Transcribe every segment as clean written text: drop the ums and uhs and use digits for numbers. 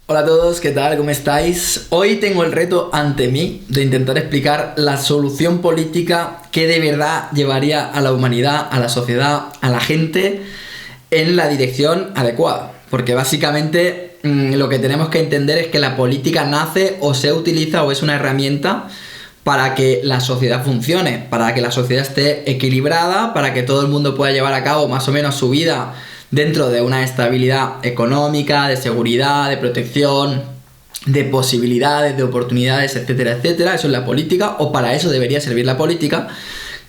Hola a todos, ¿qué tal? ¿Cómo estáis? Hoy tengo el reto ante mí de intentar explicar la solución política que de verdad llevaría a la humanidad, a la sociedad, a la gente en la dirección adecuada. Porque básicamente lo que tenemos que entender es que la política nace o se utiliza o es una herramienta para que la sociedad funcione, para que la sociedad esté equilibrada, para que todo el mundo pueda llevar a cabo más o menos su vida dentro de una estabilidad económica, de seguridad, de protección, de posibilidades, de oportunidades, etcétera, etcétera. Eso es la política, o para eso debería servir la política,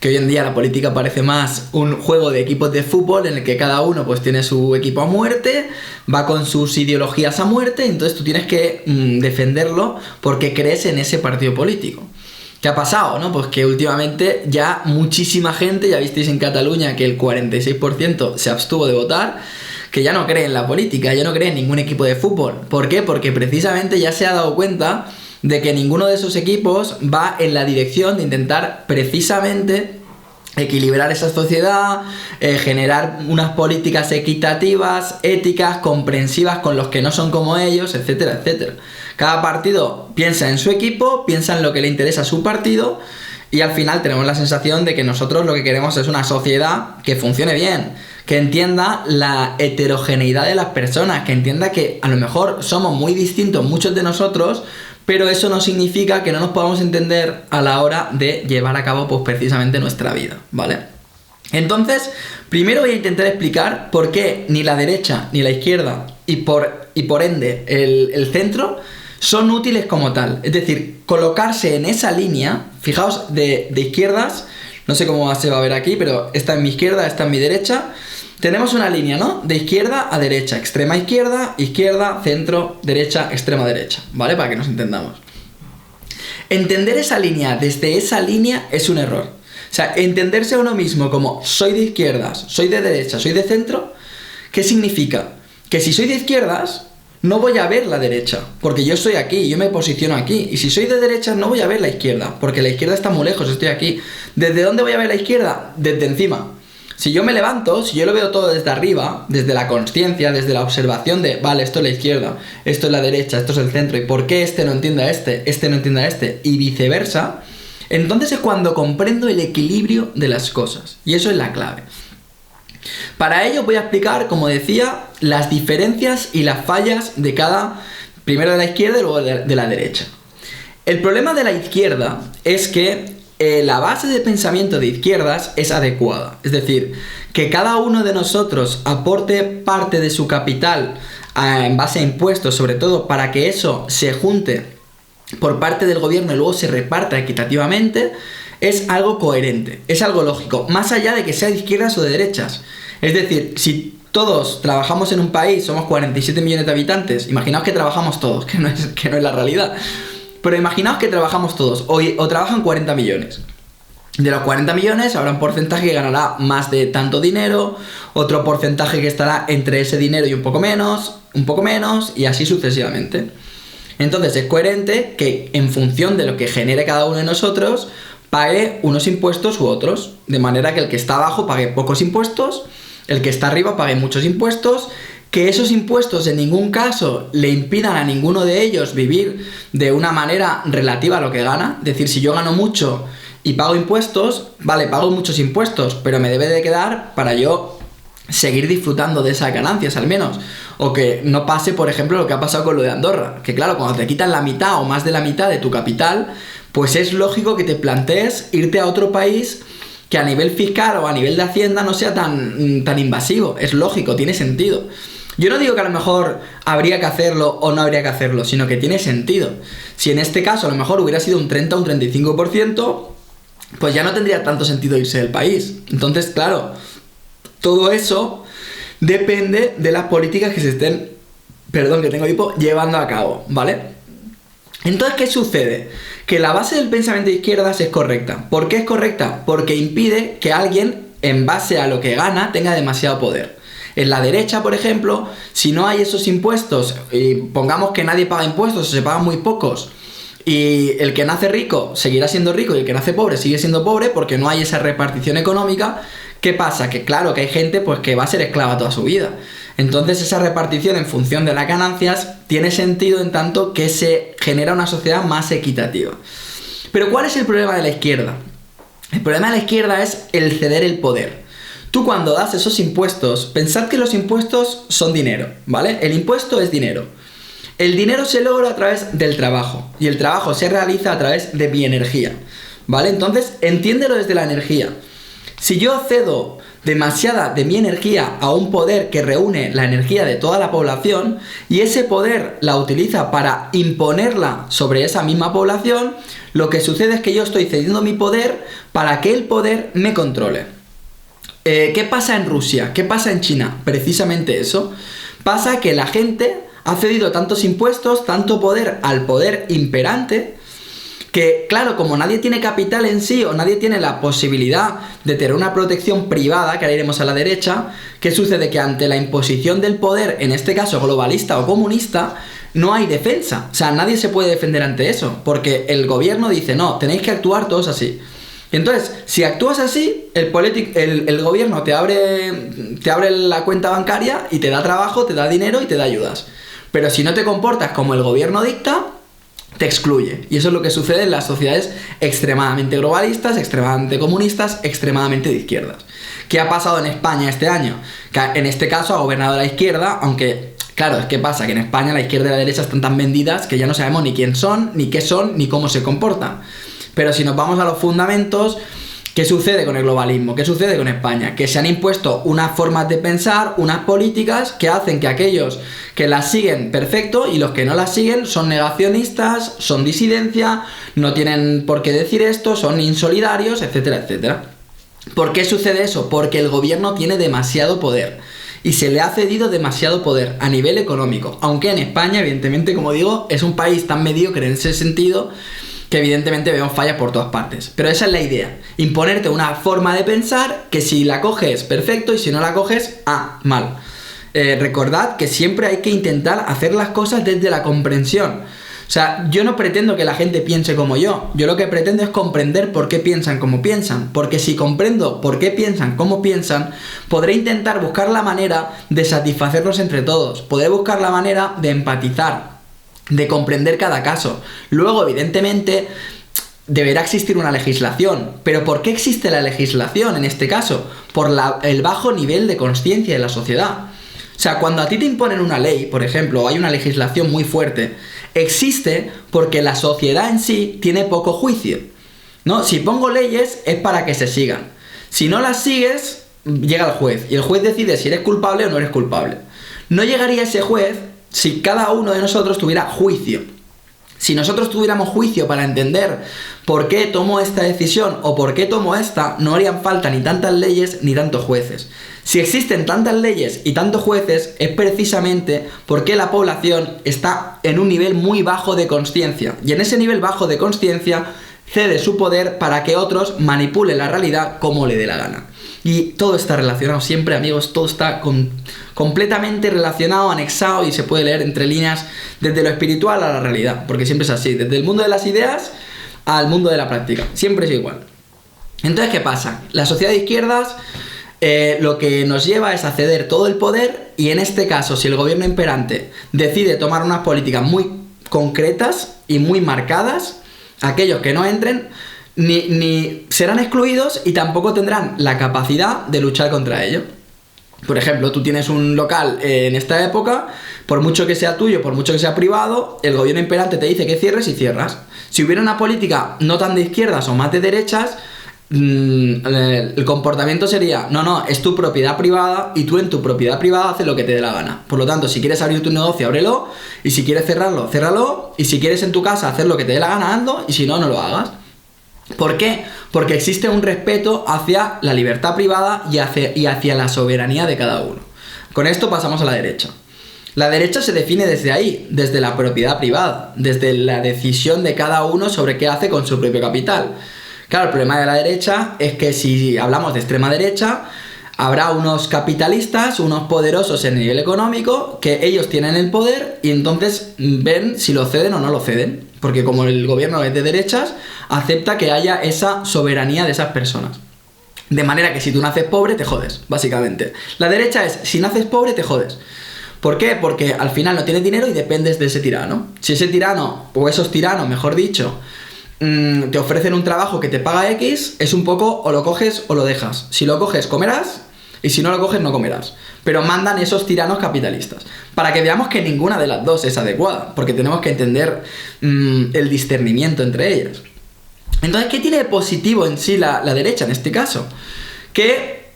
que hoy en día la política parece más un juego de equipos de fútbol en el que cada uno pues tiene su equipo a muerte, va con sus ideologías a muerte, entonces tú tienes que defenderlo porque crees en ese partido político. ¿Qué ha pasado, no? Pues que últimamente ya muchísima gente, ya visteis en Cataluña que el 46% se abstuvo de votar, que ya no cree en la política, ya no cree en ningún equipo de fútbol. ¿Por qué? Porque precisamente ya se ha dado cuenta de que ninguno de esos equipos va en la dirección de intentar precisamente equilibrar esa sociedad, generar unas políticas equitativas, éticas, comprensivas con los que no son como ellos, etcétera, etcétera. Cada partido piensa en su equipo, piensa en lo que le interesa a su partido y al final tenemos la sensación de que nosotros lo que queremos es una sociedad que funcione bien, que entienda la heterogeneidad de las personas, que entienda que a lo mejor somos muy distintos muchos de nosotros, pero eso no significa que no nos podamos entender a la hora de llevar a cabo pues precisamente nuestra vida, ¿vale? Entonces, primero voy a intentar explicar por qué ni la derecha ni la izquierda y por ende el centro son útiles como tal. Es decir, colocarse en esa línea, fijaos, de izquierdas, no sé cómo se va a ver aquí, pero esta es mi izquierda, esta es mi derecha. Tenemos una línea, ¿no? De izquierda a derecha, extrema izquierda, izquierda, centro, derecha, extrema derecha, ¿vale? Para que nos entendamos. Entender esa línea desde esa línea es un error. O sea, entenderse a uno mismo como soy de izquierdas, soy de derecha, soy de centro, ¿qué significa? Que si soy de izquierdas, no voy a ver la derecha, porque yo estoy aquí, yo me posiciono aquí. Y si soy de derecha, no voy a ver la izquierda, porque la izquierda está muy lejos, estoy aquí. ¿Desde dónde voy a ver la izquierda? Desde encima. Si yo me levanto, si yo lo veo todo desde arriba, desde la consciencia, desde la observación de, vale, esto es la izquierda, esto es la derecha, esto es el centro, y por qué este no entiende a este no entiende a este, y viceversa, entonces es cuando comprendo el equilibrio de las cosas. Y eso es la clave. Para ello voy a explicar, como decía, las diferencias y las fallas de cada, primero de la izquierda y luego de la derecha. El problema de la izquierda es que la base de pensamiento de izquierdas es adecuada. Es decir, que cada uno de nosotros aporte parte de su capital en base a impuestos, sobre todo para que eso se junte por parte del gobierno y luego se reparta equitativamente, es algo coherente, es algo lógico, más allá de que sea de izquierdas o de derechas. Es decir, si todos trabajamos en un país, somos 47 millones de habitantes, imaginaos que trabajamos todos, que no es la realidad, pero imaginaos que trabajamos todos, o trabajan 40 millones. De los 40 millones habrá un porcentaje que ganará más de tanto dinero, otro porcentaje que estará entre ese dinero y un poco menos, y así sucesivamente. Entonces es coherente que en función de lo que genere cada uno de nosotros, pague unos impuestos u otros, de manera que el que está abajo pague pocos impuestos, el que está arriba pague muchos impuestos, que esos impuestos en ningún caso le impidan a ninguno de ellos vivir de una manera relativa a lo que gana. Es decir, si yo gano mucho y pago impuestos, vale, pago muchos impuestos, pero me debe de quedar para yo seguir disfrutando de esas ganancias al menos. O que no pase, por ejemplo, lo que ha pasado con lo de Andorra, que claro, cuando te quitan la mitad o más de la mitad de tu capital, pues es lógico que te plantees irte a otro país que a nivel fiscal o a nivel de hacienda no sea tan invasivo. Es lógico, tiene sentido. Yo no digo que a lo mejor habría que hacerlo o no habría que hacerlo, sino que tiene sentido. Si en este caso a lo mejor hubiera sido un 30 o un 35%, pues ya no tendría tanto sentido irse del país. Entonces, claro, todo eso depende de las políticas que se estén, llevando a cabo, ¿vale? Entonces, ¿qué sucede? Que la base del pensamiento de izquierdas es correcta. ¿Por qué es correcta? Porque impide que alguien, en base a lo que gana, tenga demasiado poder. En la derecha, por ejemplo, si no hay esos impuestos, y pongamos que nadie paga impuestos o se pagan muy pocos, y el que nace rico seguirá siendo rico y el que nace pobre sigue siendo pobre porque no hay esa repartición económica, ¿qué pasa? Que claro, que hay gente pues que va a ser esclava toda su vida. Entonces esa repartición en función de las ganancias tiene sentido en tanto que se genera una sociedad más equitativa. Pero ¿cuál es el problema de la izquierda? El problema de la izquierda es el ceder el poder. Tú cuando das esos impuestos, pensad que los impuestos son dinero, ¿vale? El impuesto es dinero. El dinero se logra a través del trabajo y el trabajo se realiza a través de mi energía, ¿vale? Entonces, entiéndelo desde la energía. Si yo cedo demasiada de mi energía a un poder que reúne la energía de toda la población y ese poder la utiliza para imponerla sobre esa misma población, lo que sucede es que yo estoy cediendo mi poder para que el poder me controle. ¿Qué pasa en Rusia? ¿Qué pasa en China? Precisamente eso. Pasa que la gente ha cedido tantos impuestos, tanto poder al poder imperante, que claro, como nadie tiene capital en sí o nadie tiene la posibilidad de tener una protección privada, que ahora iremos a la derecha, ¿qué sucede? Que ante la imposición del poder, en este caso globalista o comunista, no hay defensa. O sea, nadie se puede defender ante eso, porque el gobierno dice, no, tenéis que actuar todos así. Entonces, si actúas así, el gobierno te abre la cuenta bancaria y te da trabajo, te da dinero y te da ayudas. Pero si no te comportas como el gobierno dicta, te excluye. Y eso es lo que sucede en las sociedades extremadamente globalistas, extremadamente comunistas, extremadamente de izquierdas. ¿Qué ha pasado en España este año? Que en este caso ha gobernado la izquierda, aunque, claro, es que pasa que en España la izquierda y la derecha están tan vendidas que ya no sabemos ni quién son, ni qué son, ni cómo se comportan. Pero si nos vamos a los fundamentos, ¿qué sucede con el globalismo? ¿Qué sucede con España? Que se han impuesto unas formas de pensar, unas políticas que hacen que aquellos que las siguen, perfecto, y los que no las siguen son negacionistas, son disidencia, no tienen por qué decir esto, son insolidarios, etcétera, etcétera. ¿Por qué sucede eso? Porque el gobierno tiene demasiado poder y se le ha cedido demasiado poder a nivel económico, aunque en España, evidentemente, como digo, es un país tan mediocre en ese sentido que evidentemente vemos fallas por todas partes. Pero esa es la idea, imponerte una forma de pensar que si la coges, perfecto, y si no la coges, mal. Recordad que siempre hay que intentar hacer las cosas desde la comprensión. O sea, yo no pretendo que la gente piense como yo lo que pretendo es comprender por qué piensan como piensan, porque si comprendo por qué piensan como piensan, podré intentar buscar la manera de satisfacerlos entre todos, podré buscar la manera de empatizar, de comprender cada caso. Luego, evidentemente, deberá existir una legislación. ¿Pero por qué existe la legislación en este caso? Por el bajo nivel de conciencia de la sociedad. O sea, cuando a ti te imponen una ley, por ejemplo, o hay una legislación muy fuerte, existe porque la sociedad en sí tiene poco juicio, ¿no? Si pongo leyes es para que se sigan. Si no las sigues, llega el juez, y el juez decide si eres culpable o no eres culpable. No llegaría ese juez si cada uno de nosotros tuviera juicio. Si nosotros tuviéramos juicio para entender por qué tomo esta decisión o por qué tomo esta, no harían falta ni tantas leyes ni tantos jueces. Si existen tantas leyes y tantos jueces, es precisamente porque la población está en un nivel muy bajo de consciencia. Y en ese nivel bajo de consciencia cede su poder para que otros manipulen la realidad como le dé la gana. Y todo está relacionado siempre, amigos, todo está completamente relacionado, anexado, y se puede leer entre líneas desde lo espiritual a la realidad, porque siempre es así, desde el mundo de las ideas al mundo de la práctica, siempre es igual. Entonces, ¿qué pasa? La sociedad de izquierdas lo que nos lleva es a ceder todo el poder, y en este caso, si el gobierno imperante decide tomar unas políticas muy concretas y muy marcadas, aquellos que no entren ni serán excluidos y tampoco tendrán la capacidad de luchar contra ello. Por ejemplo, tú tienes un local en esta época, por mucho que sea tuyo, por mucho que sea privado, el gobierno imperante te dice que cierres y cierras. Si hubiera una política no tan de izquierdas o más de derechas, el comportamiento sería, no, es tu propiedad privada y tú en tu propiedad privada haces lo que te dé la gana. Por lo tanto, si quieres abrir tu negocio, ábrelo, y si quieres cerrarlo, ciérralo, y si quieres en tu casa hacer lo que te dé la gana, hazlo, y si no, no lo hagas. ¿Por qué? Porque existe un respeto hacia la libertad privada y hacia la soberanía de cada uno. Con esto pasamos a la derecha. La derecha se define desde ahí, desde la propiedad privada, desde la decisión de cada uno sobre qué hace con su propio capital. Claro, el problema de la derecha es que si hablamos de extrema derecha, habrá unos capitalistas, unos poderosos en el nivel económico, que ellos tienen el poder y entonces ven si lo ceden o no lo ceden. Porque como el gobierno es de derechas, acepta que haya esa soberanía de esas personas. De manera que si tú naces pobre, te jodes, básicamente. La derecha es, si naces pobre, te jodes. ¿Por qué? Porque al final no tienes dinero y dependes de ese tirano. Si ese tirano, o esos tiranos, mejor dicho, te ofrecen un trabajo que te paga X, es un poco o lo coges o lo dejas. Si lo coges, comerás, y si no lo coges, no comerás. Pero mandan esos tiranos capitalistas. Para que veamos que ninguna de las dos es adecuada, porque tenemos que entender el discernimiento entre ellas. Entonces, ¿qué tiene de positivo en sí la derecha en este caso? Que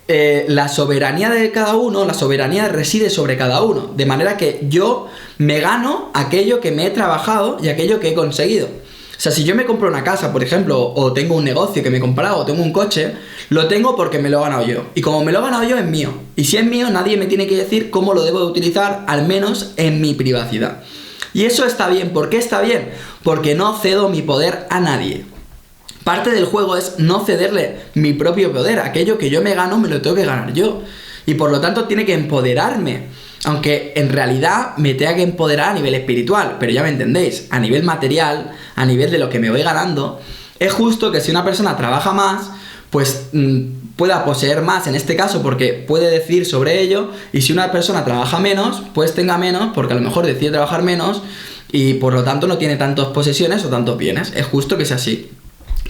la soberanía de cada uno, la soberanía reside sobre cada uno, de manera que yo me gano aquello que me he trabajado y aquello que he conseguido. O sea, si yo me compro una casa, por ejemplo, o tengo un negocio que me he comprado, o tengo un coche, lo tengo porque me lo he ganado yo. Y como me lo he ganado yo, es mío. Y si es mío, nadie me tiene que decir cómo lo debo de utilizar, al menos en mi privacidad. Y eso está bien. ¿Por qué está bien? Porque no cedo mi poder a nadie. Parte del juego es no cederle mi propio poder. Aquello que yo me gano, me lo tengo que ganar yo. Y por lo tanto tiene que empoderarme. Aunque en realidad me tenga que empoderar a nivel espiritual. Pero ya me entendéis, a nivel material, a nivel de lo que me voy ganando, es justo que si una persona trabaja más, pues pueda poseer más en este caso porque puede decidir sobre ello. Y si una persona trabaja menos, pues tenga menos porque a lo mejor decide trabajar menos y por lo tanto no tiene tantas posesiones o tantos bienes. Es justo que sea así.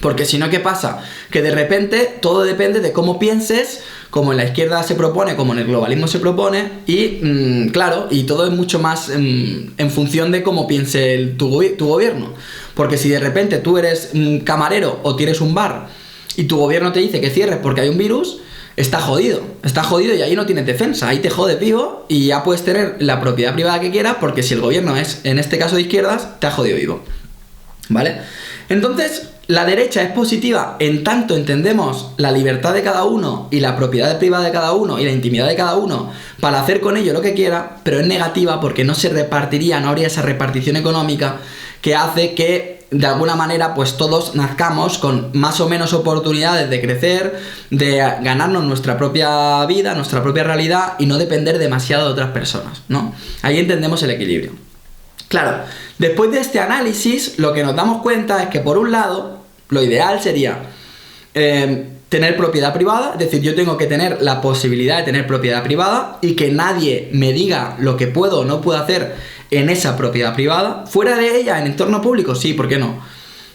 Porque si no, ¿qué pasa? Que de repente todo depende de cómo pienses, como en la izquierda se propone, como en el globalismo se propone, y claro, y todo es mucho más en función de cómo piense tu gobierno. Porque si de repente tú eres camarero o tienes un bar y tu gobierno te dice que cierres porque hay un virus, está jodido y ahí no tienes defensa, ahí te jodes vivo y ya puedes tener la propiedad privada que quieras porque si el gobierno es, en este caso de izquierdas, te ha jodido vivo. ¿Vale? Entonces, la derecha es positiva en tanto entendemos la libertad de cada uno y la propiedad privada de cada uno y la intimidad de cada uno para hacer con ello lo que quiera, pero es negativa porque no se repartiría, no habría esa repartición económica que hace que de alguna manera pues todos nazcamos con más o menos oportunidades de crecer, de ganarnos nuestra propia vida, nuestra propia realidad y no depender demasiado de otras personas, ¿no? Ahí entendemos el equilibrio. Claro, después de este análisis, lo que nos damos cuenta es que por un lado, lo ideal sería tener propiedad privada, es decir, yo tengo que tener la posibilidad de tener propiedad privada y que nadie me diga lo que puedo o no puedo hacer en esa propiedad privada. Fuera de ella, en entorno público, sí, ¿por qué no?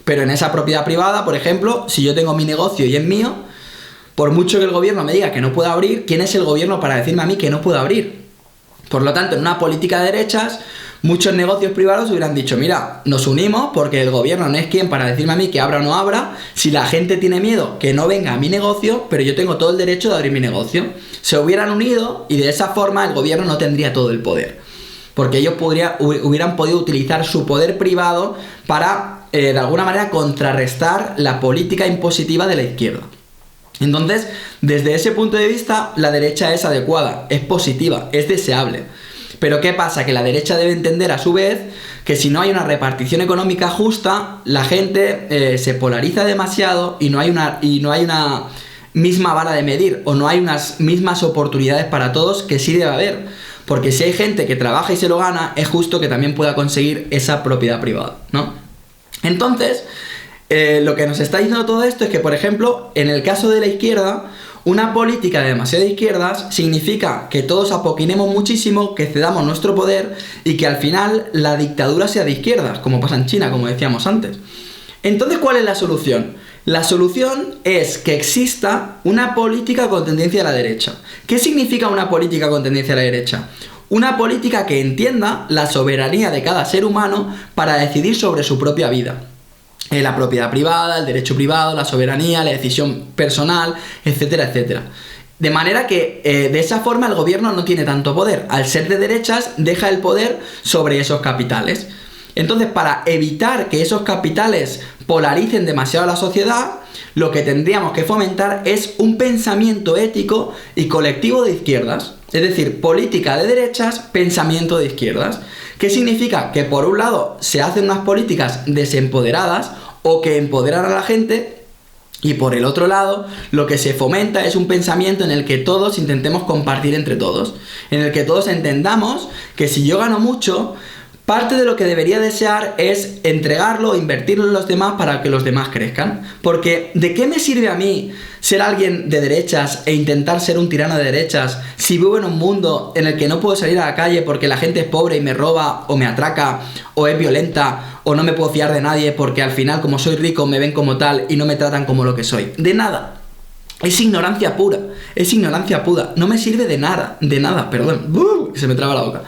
Pero en esa propiedad privada, por ejemplo, si yo tengo mi negocio y es mío, por mucho que el gobierno me diga que no puedo abrir, ¿quién es el gobierno para decirme a mí que no puedo abrir? Por lo tanto, en una política de derechas, muchos negocios privados hubieran dicho, mira, nos unimos porque el gobierno no es quien para decirme a mí que abra o no abra. Si la gente tiene miedo que no venga a mi negocio, pero yo tengo todo el derecho de abrir mi negocio. Se hubieran unido y de esa forma el gobierno no tendría todo el poder. Porque ellos hubieran podido utilizar su poder privado para, de alguna manera, contrarrestar la política impositiva de la izquierda. Entonces, desde ese punto de vista, la derecha es adecuada, es positiva, es deseable. Pero ¿qué pasa? Que la derecha debe entender a su vez que si no hay una repartición económica justa, la gente se polariza demasiado y no hay una misma vara de medir o no hay unas mismas oportunidades para todos que sí debe haber. Porque si hay gente que trabaja y se lo gana, es justo que también pueda conseguir esa propiedad privada, ¿no? Entonces, lo que nos está diciendo todo esto es que, por ejemplo, en el caso de la izquierda, una política de demasiado izquierdas significa que todos apoquinemos muchísimo, que cedamos nuestro poder y que al final la dictadura sea de izquierdas, como pasa en China, como decíamos antes. Entonces, ¿cuál es la solución? La solución es que exista una política con tendencia a la derecha. ¿Qué significa una política con tendencia a la derecha? Una política que entienda la soberanía de cada ser humano para decidir sobre su propia vida. La propiedad privada, el derecho privado, la soberanía, la decisión personal, etcétera, etcétera. De manera que de esa forma el gobierno no tiene tanto poder. Al ser de derechas, deja el poder sobre esos capitales. Entonces, para evitar que esos capitales polaricen demasiado a la sociedad, lo que tendríamos que fomentar es un pensamiento ético y colectivo de izquierdas. Es decir, política de derechas, pensamiento de izquierdas. ¿Qué significa? Que por un lado se hacen unas políticas desempoderadas o que empoderan a la gente, y por el otro lado lo que se fomenta es un pensamiento en el que todos intentemos compartir entre todos, en el que todos entendamos que si yo gano mucho, parte de lo que debería desear es entregarlo, invertirlo en los demás para que los demás crezcan. Porque ¿de qué me sirve a mí ser alguien de derechas e intentar ser un tirano de derechas si vivo en un mundo en el que no puedo salir a la calle porque la gente es pobre y me roba o me atraca o es violenta o no me puedo fiar de nadie porque al final como soy rico me ven como tal y no me tratan como lo que soy? De nada. Es ignorancia pura, no me sirve de nada, perdón, se me traba la boca.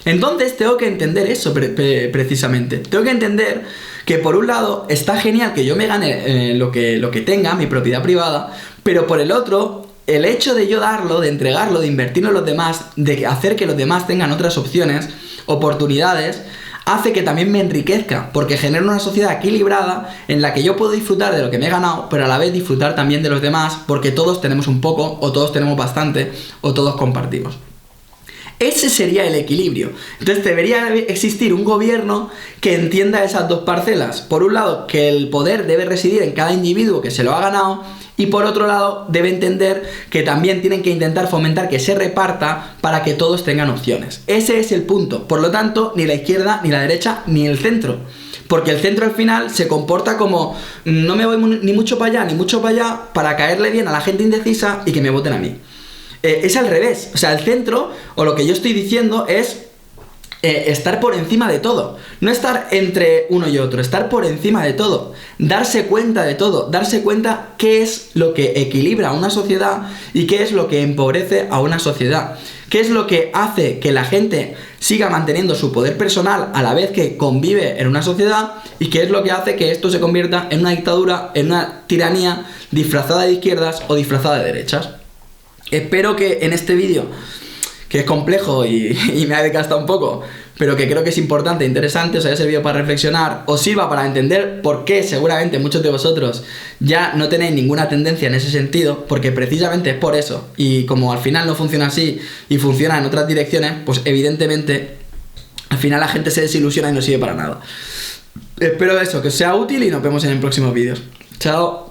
Entonces tengo que entender eso precisamente. Tengo que entender que por un lado está genial que yo me gane lo que tenga, mi propiedad privada, pero por el otro, el hecho de yo darlo, de entregarlo, de invertirlo en los demás, de hacer que los demás tengan otras opciones, oportunidades, hace que también me enriquezca, porque genera una sociedad equilibrada en la que yo puedo disfrutar de lo que me he ganado, pero a la vez disfrutar también de los demás, porque todos tenemos un poco, o todos tenemos bastante, o todos compartimos. Ese sería el equilibrio. Entonces debería existir un gobierno que entienda esas dos parcelas. Por un lado, que el poder debe residir en cada individuo que se lo ha ganado, y por otro lado, debe entender que también tienen que intentar fomentar que se reparta para que todos tengan opciones. Ese es el punto. Por lo tanto, ni la izquierda, ni la derecha, ni el centro. Porque el centro al final se comporta como no me voy ni mucho para allá, ni mucho para allá, para caerle bien a la gente indecisa y que me voten a mí. Es al revés. O sea, el centro, o lo que yo estoy diciendo es estar por encima de todo. No estar entre uno y otro, estar por encima de todo. Darse cuenta de todo, darse cuenta qué es lo que equilibra a una sociedad y qué es lo que empobrece a una sociedad. Qué es lo que hace que la gente siga manteniendo su poder personal a la vez que convive en una sociedad, y qué es lo que hace que esto se convierta en una dictadura, en una tiranía disfrazada de izquierdas o disfrazada de derechas. Espero que en este vídeo, que es complejo y me ha desgastado un poco, pero que creo que es importante e interesante, os haya servido para reflexionar, os sirva para entender por qué seguramente muchos de vosotros ya no tenéis ninguna tendencia en ese sentido, porque precisamente es por eso. Y como al final no funciona así y funciona en otras direcciones, pues evidentemente al final la gente se desilusiona y no sirve para nada. Espero eso, que os sea útil y nos vemos en próximos vídeos. Chao.